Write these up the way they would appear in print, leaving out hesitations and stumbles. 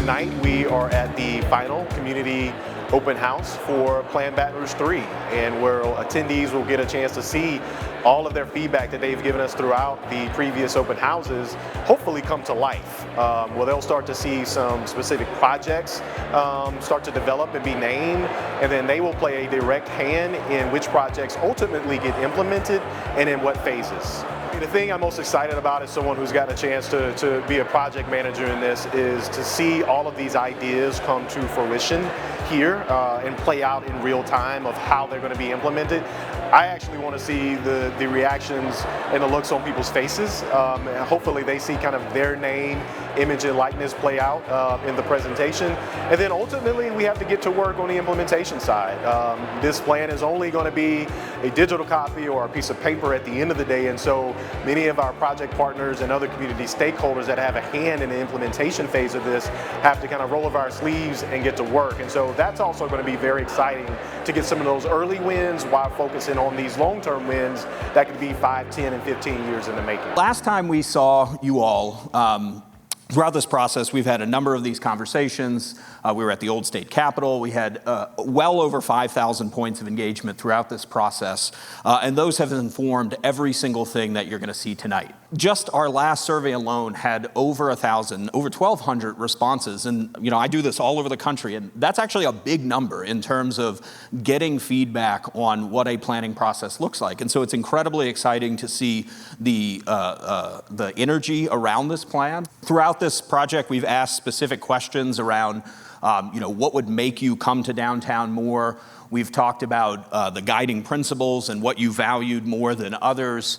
Tonight we are at the final community open house for Plan Baton Rouge III, and where attendees will get a chance to see all of their feedback that they've given us throughout the previous open houses hopefully come to life. Where they'll start to see some specific projects start to develop and be named, and then they will play a direct hand in which projects ultimately get implemented and in what phases. The thing I'm most excited about as someone who's gotten a chance to be a project manager in this is to see all of these ideas come to fruition here and play out in real time of how they're going to be implemented. I actually want to see the reactions and the looks on people's faces, and hopefully they see kind of their name, image, and likeness play out in the presentation. And then ultimately we have to get to work on the implementation side. This plan is only going to be a digital copy or a piece of paper at the end of the day, and so many of our project partners and other community stakeholders that have a hand in the implementation phase of this have to kind of roll up our sleeves and get to work. And so that's also going to be very exciting to get some of those early wins while focusing on these long-term wins that could be 5, 10, and 15 years in the making. Last time we saw you all, throughout this process, we've had a number of these conversations. We were at the old state capitol. We had well over 5,000 points of engagement throughout this process, and those have informed every single thing that you're going to see tonight. Just our last survey alone had over 1,000, over 1,200 responses, and I do this all over the country, and that's actually a big number in terms of getting feedback on what a planning process looks like. And so it's incredibly exciting to see the energy around this plan. Throughout this project, we've asked specific questions around what would make you come to downtown more. We've talked about the guiding principles and what you valued more than others.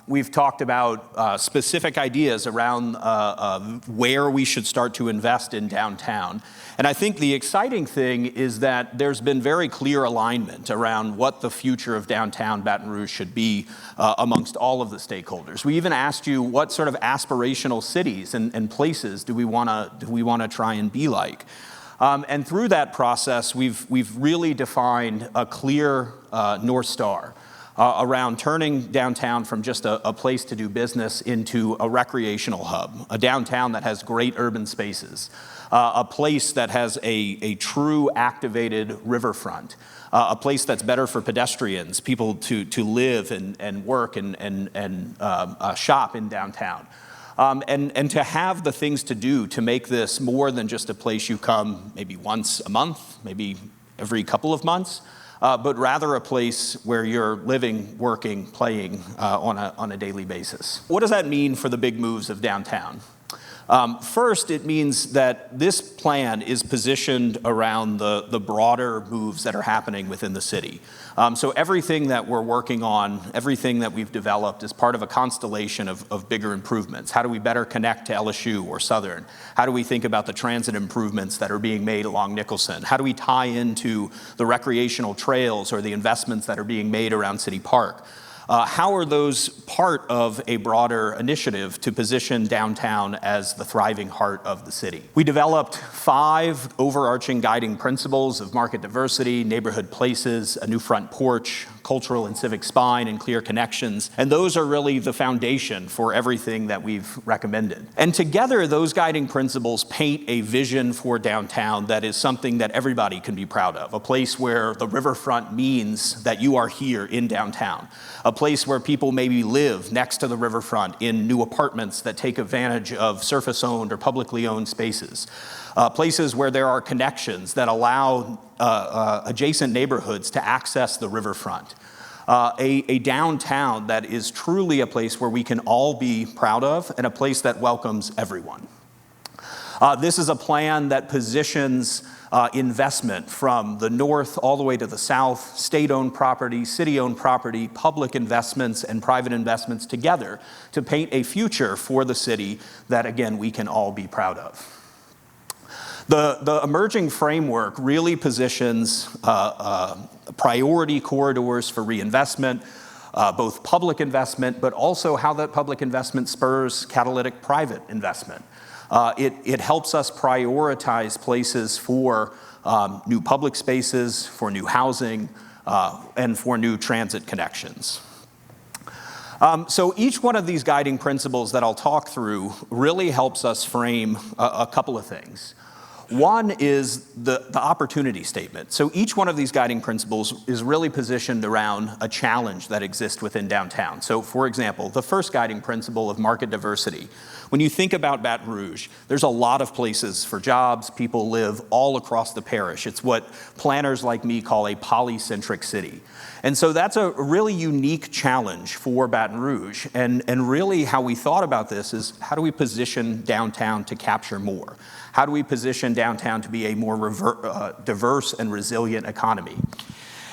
We've talked about specific ideas around where we should start to invest in downtown. And I think the exciting thing is that there's been very clear alignment around what the future of downtown Baton Rouge should be amongst all of the stakeholders. We even asked you what sort of aspirational cities and places do we want to try and be like. And through that process, we've really defined a clear North Star around turning downtown from just a place to do business into a recreational hub, a downtown that has great urban spaces, a place that has a true activated riverfront, a place that's better for pedestrians, people to live and work and shop in downtown. And to have the things to do to make this more than just a place you come maybe once a month, maybe every couple of months, but rather a place where you're living, working, playing on a daily basis. What does that mean for the big moves of downtown? First, it means that this plan is positioned around the broader moves that are happening within the city. So everything that we're working on, everything that we've developed is part of a constellation of bigger improvements. How do we better connect to LSU or Southern? How do we think about the transit improvements that are being made along Nicholson? How do we tie into the recreational trails or the investments that are being made around City Park? How are those part of a broader initiative to position downtown as the thriving heart of the city? We developed 5 overarching guiding principles of market diversity, neighborhood places, a new front porch, cultural and civic spine, and clear connections. And those are really the foundation for everything that we've recommended. And together, those guiding principles paint a vision for downtown that is something that everybody can be proud of, a place where the riverfront means that you are here in downtown, a place where people maybe live next to the riverfront in new apartments that take advantage of surface-owned or publicly owned spaces, places where there are connections that allow adjacent neighborhoods to access the riverfront, a downtown that is truly a place where we can all be proud of and a place that welcomes everyone. This is a plan that positions investment from the north all the way to the south, state-owned property, city-owned property, public investments, and private investments together to paint a future for the city that, again, we can all be proud of. The emerging framework really positions priority corridors for reinvestment, both public investment, but also how that public investment spurs catalytic private investment. It helps us prioritize places for new public spaces, for new housing, and for new transit connections. So each one of these guiding principles that I'll talk through really helps us frame a couple of things. One is the opportunity statement. So each one of these guiding principles is really positioned around a challenge that exists within downtown. So for example, the first guiding principle of market diversity. When you think about Baton Rouge, there's a lot of places for jobs. People live all across the parish. It's what planners like me call a polycentric city. And so that's a really unique challenge for Baton Rouge. And really how we thought about this is, how do we position downtown to capture more? How do we position downtown to be a more diverse and resilient economy?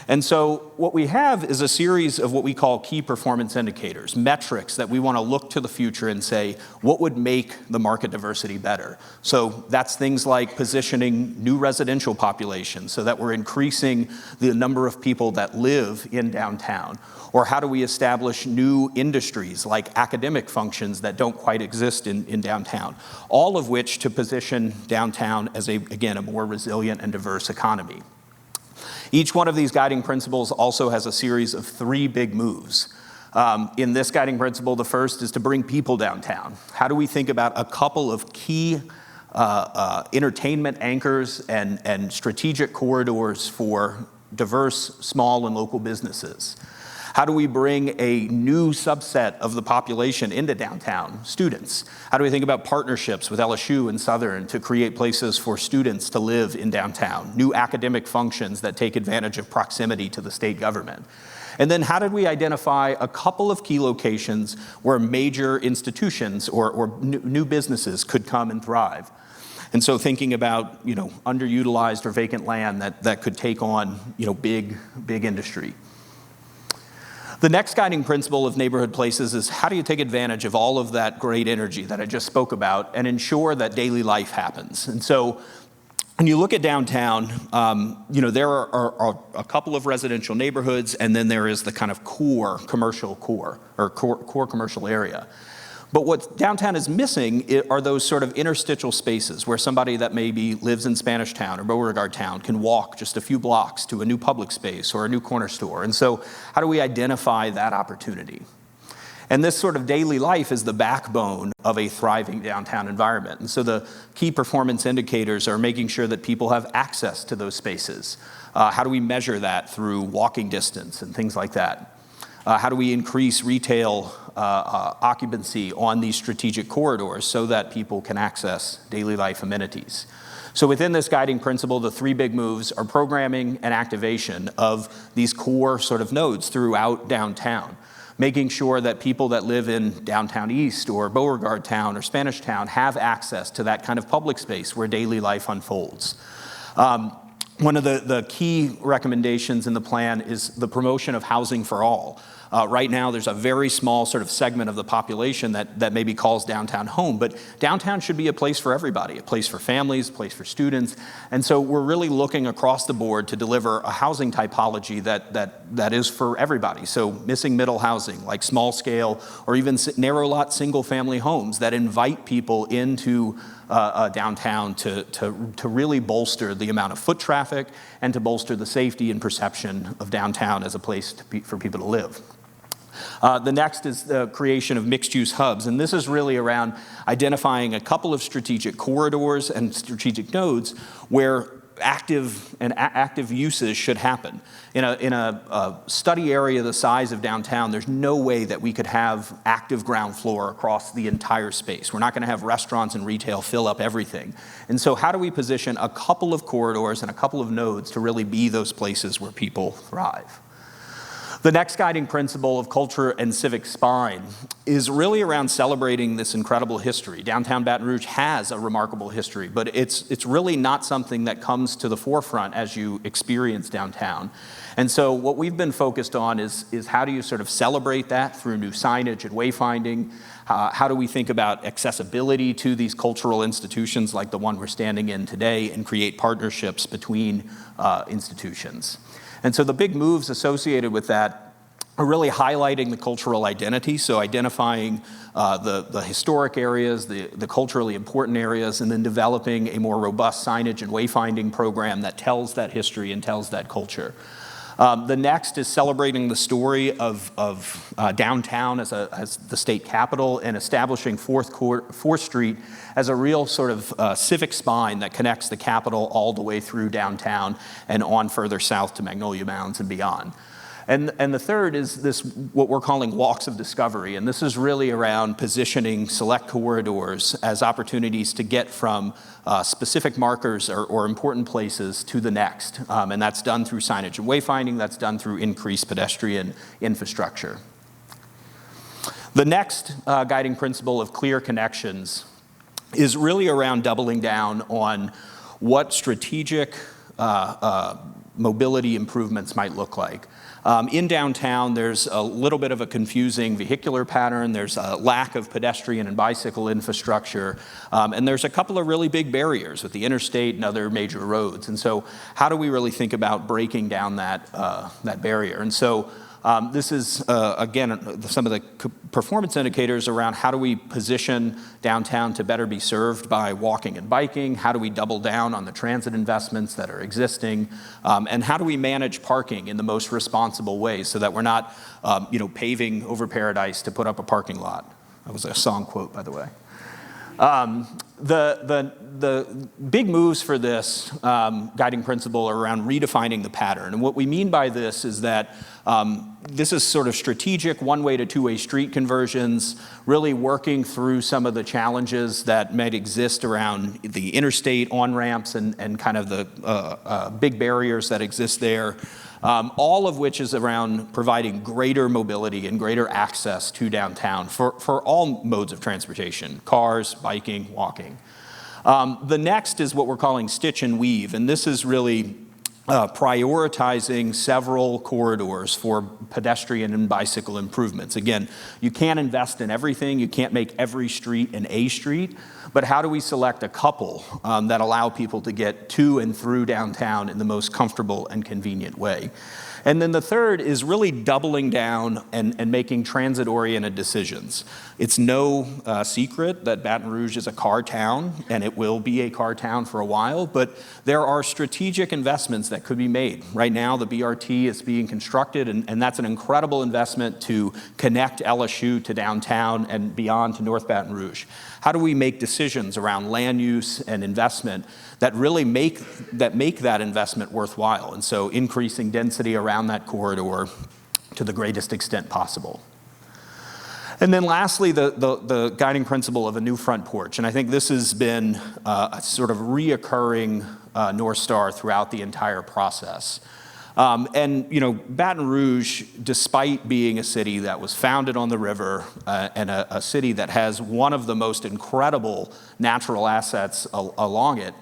And so what we have is a series of what we call key performance indicators, metrics that we want to look to the future and say, what would make the market diversity better? So that's things like positioning new residential populations so that we're increasing the number of people that live in downtown. Or how do we establish new industries like academic functions that don't quite exist in downtown? All of which to position downtown as, again, a more resilient and diverse economy. Each one of these guiding principles also has a series of 3 big moves. In this guiding principle, the first is to bring people downtown. How do we think about a couple of key entertainment anchors and strategic corridors for diverse small and local businesses? How do we bring a new subset of the population into downtown, students? How do we think about partnerships with LSU and Southern to create places for students to live in downtown, new academic functions that take advantage of proximity to the state government? And then how did we identify a couple of key locations where major institutions or new businesses could come and thrive? And so thinking about, underutilized or vacant land that could take on, big industry. The next guiding principle of neighborhood places is, how do you take advantage of all of that great energy that I just spoke about and ensure that daily life happens? And so when you look at downtown, there are a couple of residential neighborhoods, and then there is the kind of core commercial commercial area. But what downtown is missing are those sort of interstitial spaces where somebody that maybe lives in Spanish Town or Beauregard Town can walk just a few blocks to a new public space or a new corner store. And so how do we identify that opportunity? And this sort of daily life is the backbone of a thriving downtown environment. And so the key performance indicators are making sure that people have access to those spaces. How do we measure that through walking distance and things like that? How do we increase retail occupancy on these strategic corridors so that people can access daily life amenities? So within this guiding principle, the 3 big moves are programming and activation of these core sort of nodes throughout downtown, making sure that people that live in downtown East or Beauregard Town or Spanish Town have access to that kind of public space where daily life unfolds. One of the key recommendations in the plan is the promotion of housing for all. Right now, there's a very small sort of segment of the population that maybe calls downtown home, but downtown should be a place for everybody, a place for families, a place for students. And so we're really looking across the board to deliver a housing typology that is for everybody. So missing middle housing, like small scale or even narrow lot single family homes that invite people into downtown to really bolster the amount of foot traffic and to bolster the safety and perception of downtown as a place for people to live. The next is the creation of mixed-use hubs, and this is really around identifying a couple of strategic corridors and strategic nodes where active uses should happen. In a study area the size of downtown, there's no way that we could have active ground floor across the entire space. We're not going to have restaurants and retail fill up everything. And so how do we position a couple of corridors and a couple of nodes to really be those places where people thrive? The next guiding principle of culture and civic spine is really around celebrating this incredible history. Downtown Baton Rouge has a remarkable history, but it's really not something that comes to the forefront as you experience downtown. And so what we've been focused on is how do you sort of celebrate that through new signage and wayfinding? How do we think about accessibility to these cultural institutions like the one we're standing in today and create partnerships between institutions? And so the big moves associated with that are really highlighting the cultural identity, so identifying the historic areas, the culturally important areas, and then developing a more robust signage and wayfinding program that tells that history and tells that culture. The next is celebrating the story of downtown as the state capital and establishing 4th Street as a real sort of civic spine that connects the capital all the way through downtown and on further south to Magnolia Mounds and beyond. And the third is this, what we're calling walks of discovery. And this is really around positioning select corridors as opportunities to get from specific markers or important places to the next. And that's done through signage and wayfinding. That's done through increased pedestrian infrastructure. The next guiding principle of clear connections is really around doubling down on what strategic mobility improvements might look like. In downtown, there's a little bit of a confusing vehicular pattern. There's a lack of pedestrian and bicycle infrastructure. And there's a couple of really big barriers with the interstate and other major roads. And so how do we really think about breaking down that barrier? And so this is, again, some of the performance indicators around how do we position downtown to better be served by walking and biking, how do we double down on the transit investments that are existing, and how do we manage parking in the most responsible way so that we're not paving over paradise to put up a parking lot. That was a song quote, by the way. The big moves for this guiding principle are around redefining the pattern. And what we mean by this is that this is sort of strategic one-way to two-way street conversions, really working through some of the challenges that might exist around the interstate on-ramps and kind of the big barriers that exist there. All of which is around providing greater mobility and greater access to downtown for all modes of transportation, cars, biking, walking. The next is what we're calling stitch and weave, and this is really prioritizing several corridors for pedestrian and bicycle improvements. Again, you can't invest in everything, you can't make every street an A street, but how do we select a couple that allow people to get to and through downtown in the most comfortable and convenient way? And then the third is really doubling down and making transit-oriented decisions. It's no secret that Baton Rouge is a car town, and it will be a car town for a while, but there are strategic investments that could be made. Right now, the BRT is being constructed, and that's an incredible investment to connect LSU to downtown and beyond to North Baton Rouge. How do we make decisions around land use and investment that really make that investment worthwhile? And so increasing density around that corridor to the greatest extent possible. And then lastly, the guiding principle of a new front porch. And I think this has been a sort of reoccurring North Star throughout the entire process. Baton Rouge, despite being a city that was founded on the river and a city that has one of the most incredible natural assets along it,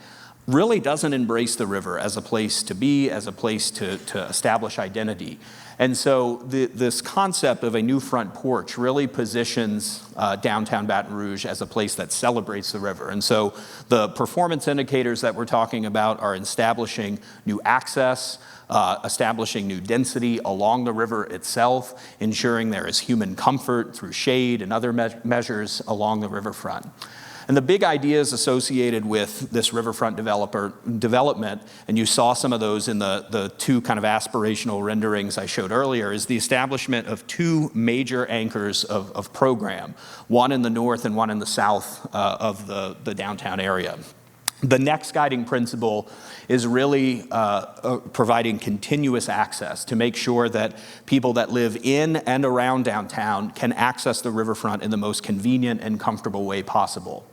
really doesn't embrace the river as a place to be, as a place to establish identity. And so this concept of a new front porch really positions downtown Baton Rouge as a place that celebrates the river. And so the performance indicators that we're talking about are establishing new access, establishing new density along the river itself, ensuring there is human comfort through shade and other measures along the riverfront. And the big ideas associated with this riverfront development, and you saw some of those in the two kind of aspirational renderings I showed earlier, is the establishment of two major anchors of program, one in the north and one in the south of the downtown area. The next guiding principle is really providing continuous access to make sure that people that live in and around downtown can access the riverfront in the most convenient and comfortable way possible.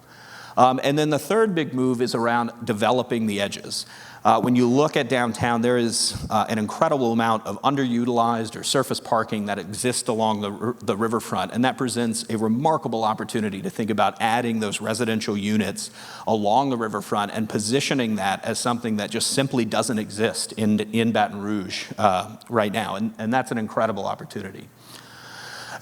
And then the third big move is around developing the edges. When you look at downtown, there is an incredible amount of underutilized or surface parking that exists along the riverfront, and that presents a remarkable opportunity to think about adding those residential units along the riverfront and positioning that as something that just simply doesn't exist in Baton Rouge right now, and that's an incredible opportunity.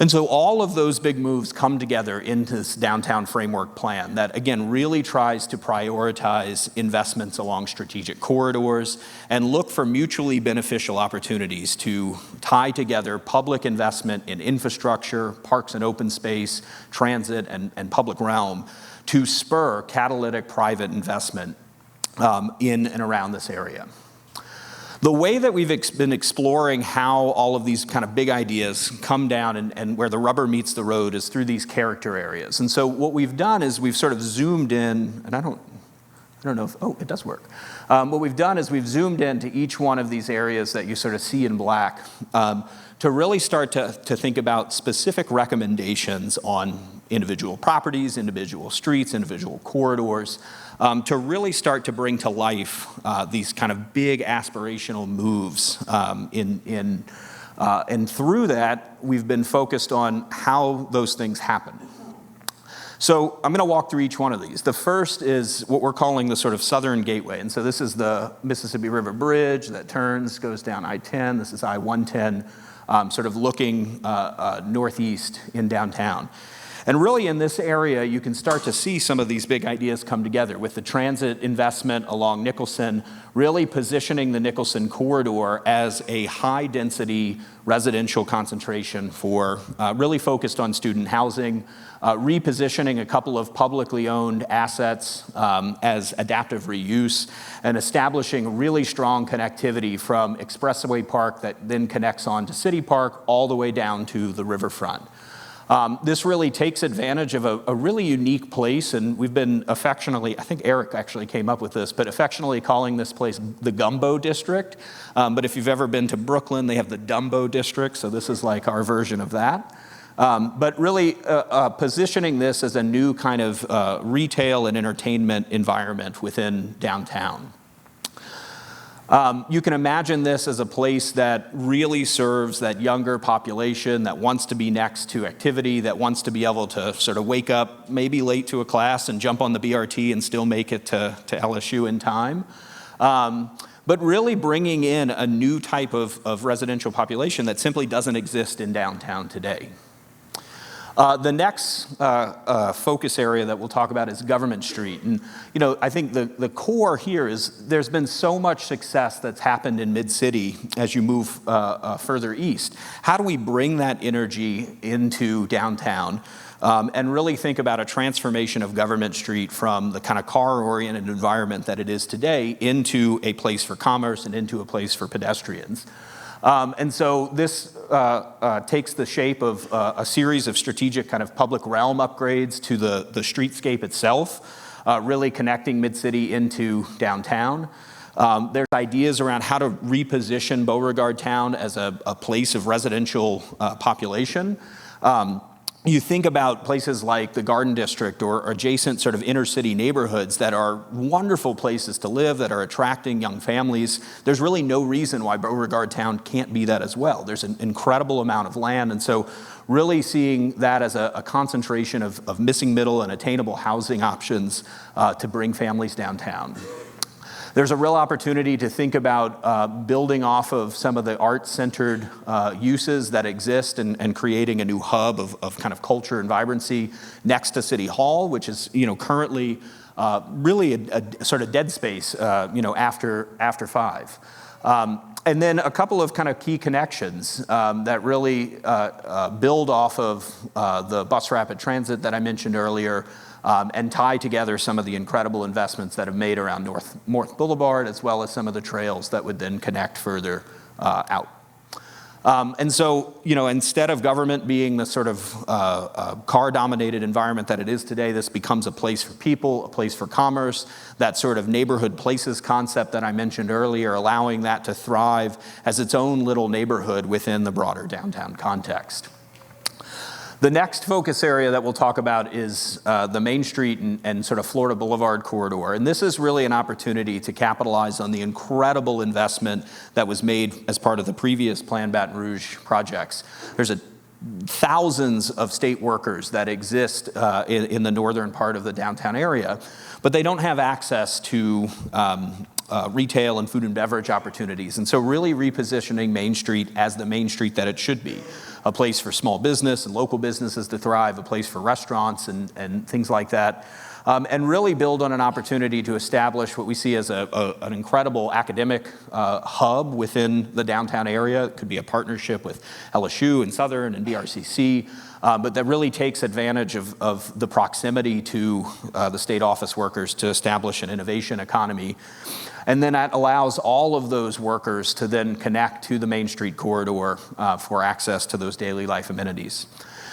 And so all of those big moves come together into this downtown framework plan that, again, really tries to prioritize investments along strategic corridors and look for mutually beneficial opportunities to tie together public investment in infrastructure, parks and open space, transit, and public realm to spur catalytic private investment in and around this area. The way that we've been exploring how all of these kind of big ideas come down and where the rubber meets the road is through these character areas. And so what we've done is we've sort of zoomed in, and I don't know if, oh, it does work. What we've done is we've zoomed into each one of these areas that you sort of see in black to really start to think about specific recommendations on individual properties, individual streets, individual corridors, to really start to bring to life these kind of big aspirational moves. And through that, we've been focused on how those things happen. So I'm going to walk through each one of these. The first is what we're calling the sort of Southern Gateway. And so this is the Mississippi River Bridge that turns, goes down I-10. This is I-110, sort of looking northeast in downtown. And really in this area, you can start to see some of these big ideas come together with the transit investment along Nicholson, really positioning the Nicholson corridor as a high-density residential concentration for really focused on student housing, repositioning a couple of publicly owned assets as adaptive reuse, and establishing really strong connectivity from Expressway Park that then connects on to City Park all the way down to the riverfront. This really takes advantage of a really unique place, and we've been affectionately, I think Eric actually came up with this, but affectionately calling this place the Gumbo District. But if you've ever been to Brooklyn, they have the Dumbo District, so this is like our version of that. But really positioning this as a new kind of retail and entertainment environment within downtown. You can imagine this as a place that really serves that younger population that wants to be next to activity, that wants to be able to sort of wake up maybe late to a class and jump on the BRT and still make it to LSU in time. But really bringing in a new type of residential population that simply doesn't exist in downtown today. The next focus area that we'll talk about is Government Street. And, you know, I think the core here is there's been so much success that's happened in Mid-City as you move further east. How do we bring that energy into downtown and really think about a transformation of Government Street from the kind of car-oriented environment that it is today into a place for commerce and into a place for pedestrians? And so this takes the shape of a series of strategic kind of public realm upgrades to the streetscape itself, really connecting Mid-City into downtown. There's ideas around how to reposition Beauregard Town as a place of residential population. You think about places like the Garden District or adjacent sort of inner city neighborhoods that are wonderful places to live, that are attracting young families. There's really no reason why Beauregard Town can't be that as well. There's an incredible amount of land, and so really seeing that as a concentration of missing middle and attainable housing options to bring families downtown. There's a real opportunity to think about building off of some of the art-centered uses that exist and creating a new hub of kind of culture and vibrancy next to City Hall, which is, you know, currently really a sort of dead space, you know, after 5. And then a couple of kind of key connections that really build off of the bus rapid transit that I mentioned earlier, and tie together some of the incredible investments that have made around North Boulevard, as well as some of the trails that would then connect further out. And so, you know, instead of government being the sort of car-dominated environment that it is today, this becomes a place for people, a place for commerce, that sort of neighborhood places concept that I mentioned earlier, allowing that to thrive as its own little neighborhood within the broader downtown context. The next focus area that we'll talk about is the Main Street and sort of Florida Boulevard corridor. And this is really an opportunity to capitalize on the incredible investment that was made as part of the previous Plan Baton Rouge projects. There's thousands of state workers that exist in the northern part of the downtown area, but they don't have access to retail and food and beverage opportunities. And so really repositioning Main Street as the Main Street that it should be. A place for small business and local businesses to thrive, a place for restaurants and things like that. and really build on an opportunity to establish what we see as an incredible academic hub within the downtown area. It could be a partnership with LSU and Southern and BRCC, but that really takes advantage of the proximity to the state office workers to establish an innovation economy. And then that allows all of those workers to then connect to the Main Street corridor for access to those daily life amenities.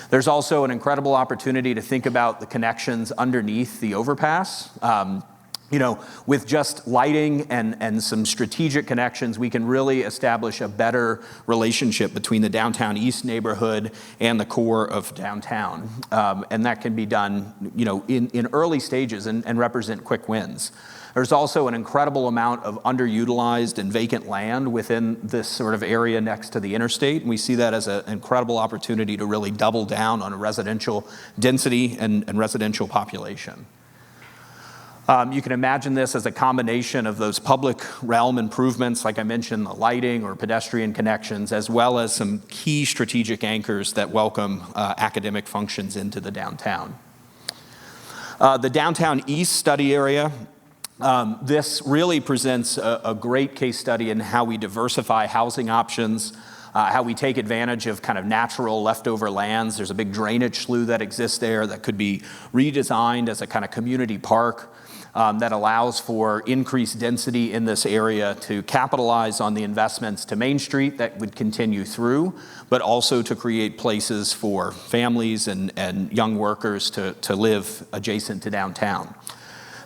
There's also an incredible opportunity to think about the connections underneath the overpass. With just lighting and some strategic connections, we can really establish a better relationship between the downtown east neighborhood and the core of downtown. And that can be done, in early stages and represent quick wins. There's also an incredible amount of underutilized and vacant land within this sort of area next to the interstate. And we see that as an incredible opportunity to really double down on a residential density and residential population. You can imagine this as a combination of those public realm improvements, like I mentioned, the lighting or pedestrian connections, as well as some key strategic anchors that welcome academic functions into the downtown. The downtown east study area, this really presents a great case study in how we diversify housing options, how we take advantage of kind of natural leftover lands. There's a big drainage slough that exists there that could be redesigned as a kind of community park that allows for increased density in this area to capitalize on the investments to Main Street that would continue through, but also to create places for families and young workers to live adjacent to downtown.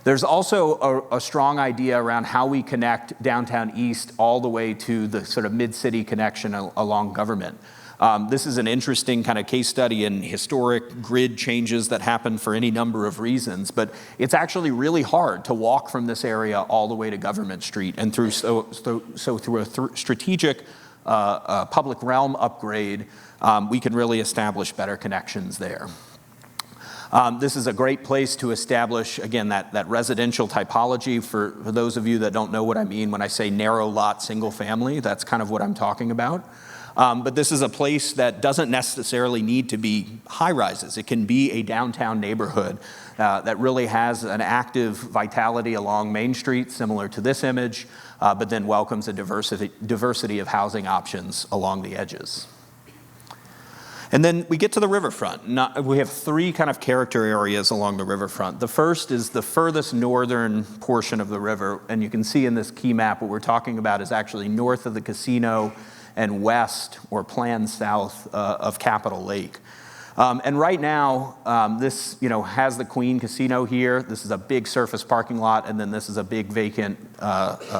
There's also a strong idea around how we connect downtown east all the way to the sort of mid-city connection along Government. This is an interesting kind of case study in historic grid changes that happen for any number of reasons, but it's actually really hard to walk from this area all the way to Government Street, and through a strategic public realm upgrade, we can really establish better connections there. This is a great place to establish, again, that residential typology. For those of you that don't know what I mean when I say narrow lot single family, that's kind of what I'm talking about. But this is a place that doesn't necessarily need to be high rises. It can be a downtown neighborhood that really has an active vitality along Main Street, similar to this image, but then welcomes a diversity of housing options along the edges. And then we get to the riverfront. We have three kind of character areas along the riverfront. The first is the furthest northern portion of the river, and you can see in this key map what we're talking about is actually north of the casino and west or planned south of Capitol Lake. And right now, this has the Queen Casino here. This is a big surface parking lot, and then this is a big vacant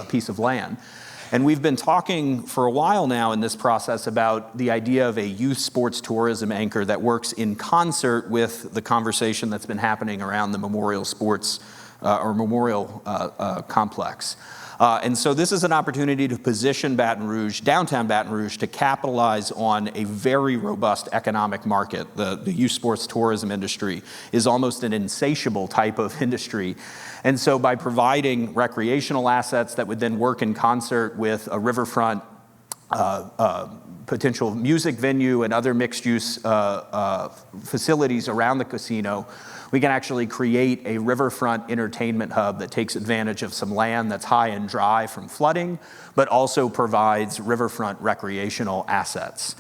piece of land. And we've been talking for a while now in this process about the idea of a youth sports tourism anchor that works in concert with the conversation that's been happening around the Memorial Sports or Memorial Complex. And so this is an opportunity to position Baton Rouge, downtown Baton Rouge, to capitalize on a very robust economic market. The youth sports tourism industry is almost an insatiable type of industry. And so by providing recreational assets that would then work in concert with a riverfront potential music venue and other mixed-use facilities around the casino, we can actually create a riverfront entertainment hub that takes advantage of some land that's high and dry from flooding, but also provides riverfront recreational assets.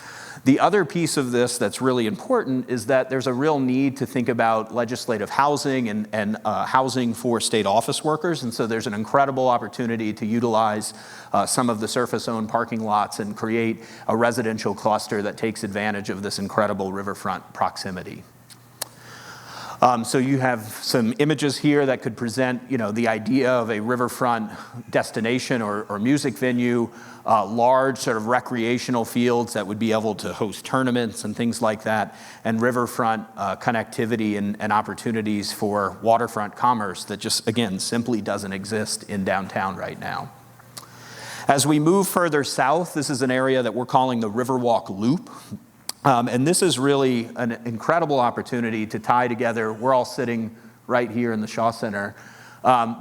The other piece of this that's really important is that there's a real need to think about legislative housing and housing for state office workers. And so there's an incredible opportunity to utilize some of the surface-owned parking lots and create a residential cluster that takes advantage of this incredible riverfront proximity. So you have some images here that could present, the idea of a riverfront destination or music venue, large sort of recreational fields that would be able to host tournaments and things like that, and riverfront connectivity and opportunities for waterfront commerce that just, again, simply doesn't exist in downtown right now. As we move further south, this is an area that we're calling the Riverwalk Loop. And this is really an incredible opportunity to tie together. We're all sitting right here in the Shaw Center.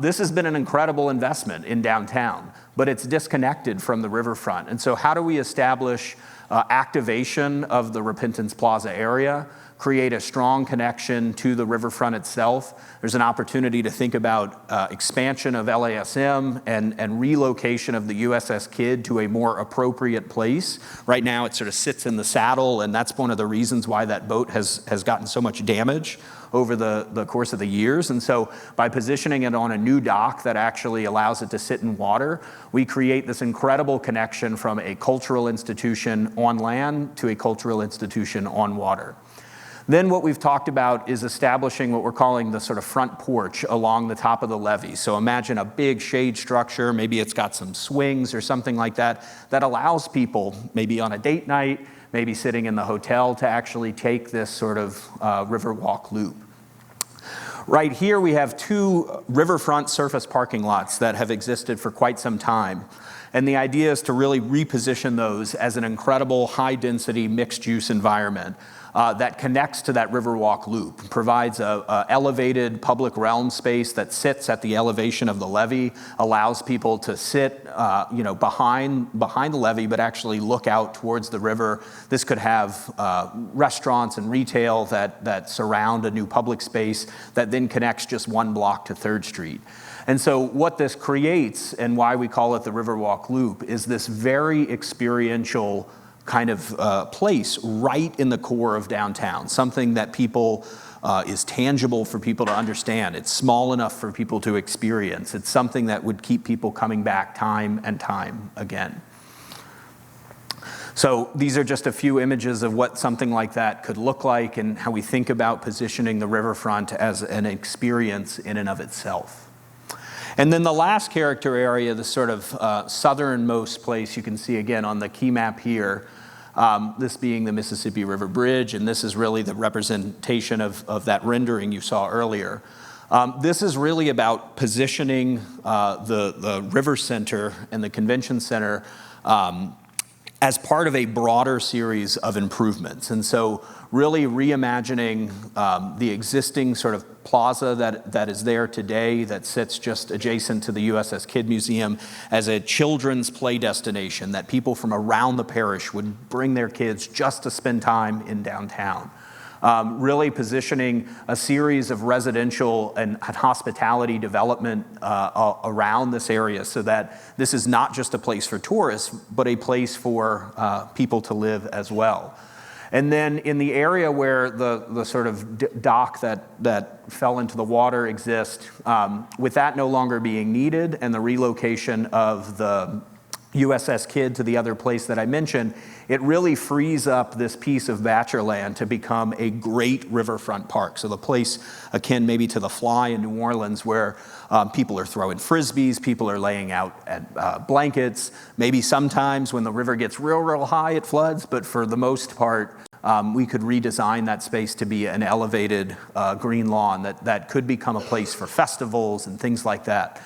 This has been an incredible investment in downtown, but it's disconnected from the riverfront. And so how do we establish activation of the Repentance Plaza area, create a strong connection to the riverfront itself. There's an opportunity to think about expansion of LASM and relocation of the USS Kidd to a more appropriate place. Right now it sort of sits in the saddle, and that's one of the reasons why that boat has gotten so much damage over the course of the years. And so by positioning it on a new dock that actually allows it to sit in water, we create this incredible connection from a cultural institution on land to a cultural institution on water. Then what we've talked about is establishing what we're calling the sort of front porch along the top of the levee. So imagine a big shade structure, maybe it's got some swings or something like that, that allows people, maybe on a date night, maybe sitting in the hotel, to actually take this sort of Riverwalk loop. Right here we have two riverfront surface parking lots that have existed for quite some time. And the idea is to really reposition those as an incredible high-density mixed-use environment that connects to that Riverwalk loop, provides a elevated public realm space that sits at the elevation of the levee, allows people to sit behind the levee, but actually look out towards the river. This could have restaurants and retail that surround a new public space that then connects just one block to 3rd Street. And so what this creates, and why we call it the Riverwalk Loop, is this very experiential kind of place right in the core of downtown, something that people is tangible for people to understand. It's small enough for people to experience. It's something that would keep people coming back time and time again. So these are just a few images of what something like that could look like and how we think about positioning the riverfront as an experience in and of itself. And then the last character area, the sort of southernmost place you can see again on the key map here, this being the Mississippi River Bridge, and this is really the representation of that rendering you saw earlier. This is really about positioning the River Center and the Convention Center as part of a broader series of improvements. And so really reimagining the existing sort of plaza that is there today that sits just adjacent to the USS Kidd Museum as a children's play destination that people from around the parish would bring their kids just to spend time in downtown. Really positioning a series of residential and hospitality development around this area so that this is not just a place for tourists, but a place for people to live as well. And then in the area where the sort of dock that fell into the water exists, with that no longer being needed and the relocation of the USS Kidd to the other place that I mentioned, it really frees up this piece of Bachelorland to become a great riverfront park. So the place akin maybe to the Fly in New Orleans where people are throwing frisbees, people are laying out at blankets. Maybe sometimes when the river gets real high, it floods, but for the most part, we could redesign that space to be an elevated green lawn that could become a place for festivals and things like that.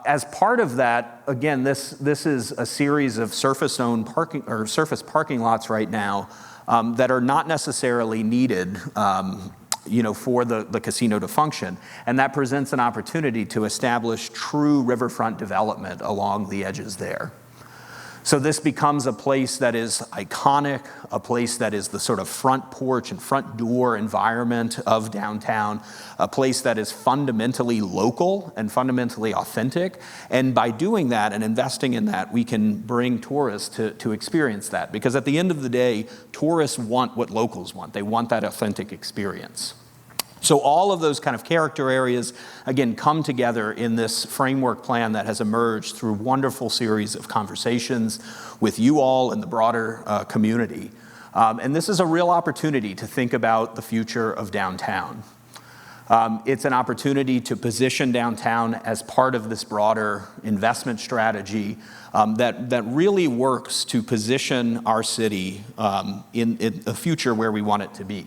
As part of that, again, this is a series of surface-owned parking or surface parking lots right now that are not necessarily needed, for the casino to function, and that presents an opportunity to establish true riverfront development along the edges there. So this becomes a place that is iconic, a place that is the sort of front porch and front door environment of downtown, a place that is fundamentally local and fundamentally authentic. And by doing that and investing in that, we can bring tourists to experience that. Because at the end of the day, tourists want what locals want. They want that authentic experience. So all of those kind of character areas, again, come together in this framework plan that has emerged through a wonderful series of conversations with you all and the broader community. And this is a real opportunity to think about the future of downtown. It's an opportunity to position downtown as part of this broader investment strategy that really works to position our city in a future where we want it to be.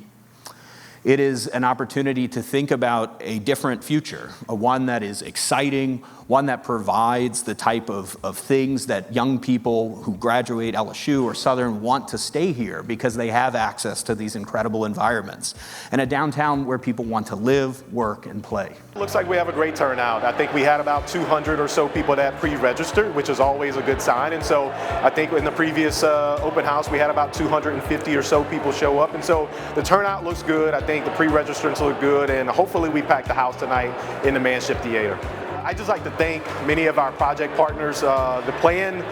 It is an opportunity to think about a different future, one that is exciting, one that provides the type of things that young people who graduate LSU or Southern want to stay here because they have access to these incredible environments. And a downtown where people want to live, work, and play. Looks like we have a great turnout. I think we had about 200 or so people that pre-registered, which is always a good sign. And so I think in the previous open house, we had about 250 or so people show up. And so the turnout looks good. I think the pre-registrants look good. And hopefully we pack the house tonight in the Manship Theatre. I'd just like to thank many of our project partners. The plan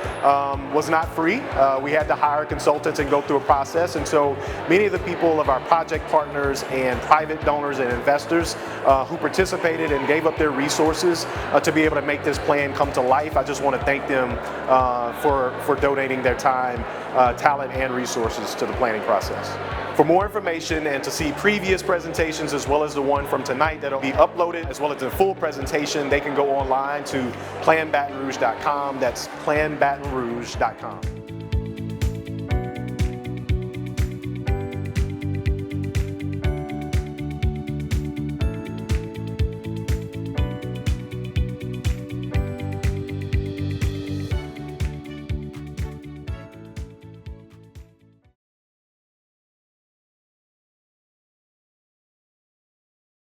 was not free. We had to hire consultants and go through a process, and so many of the people of our project partners and private donors and investors who participated and gave up their resources to be able to make this plan come to life. I just want to thank them for donating their time, talent, and resources to the planning process. For more information and to see previous presentations as well as the one from tonight that will be uploaded as well as the full presentation, they can go online to planbatonrouge.com. That's planbatonrouge.com.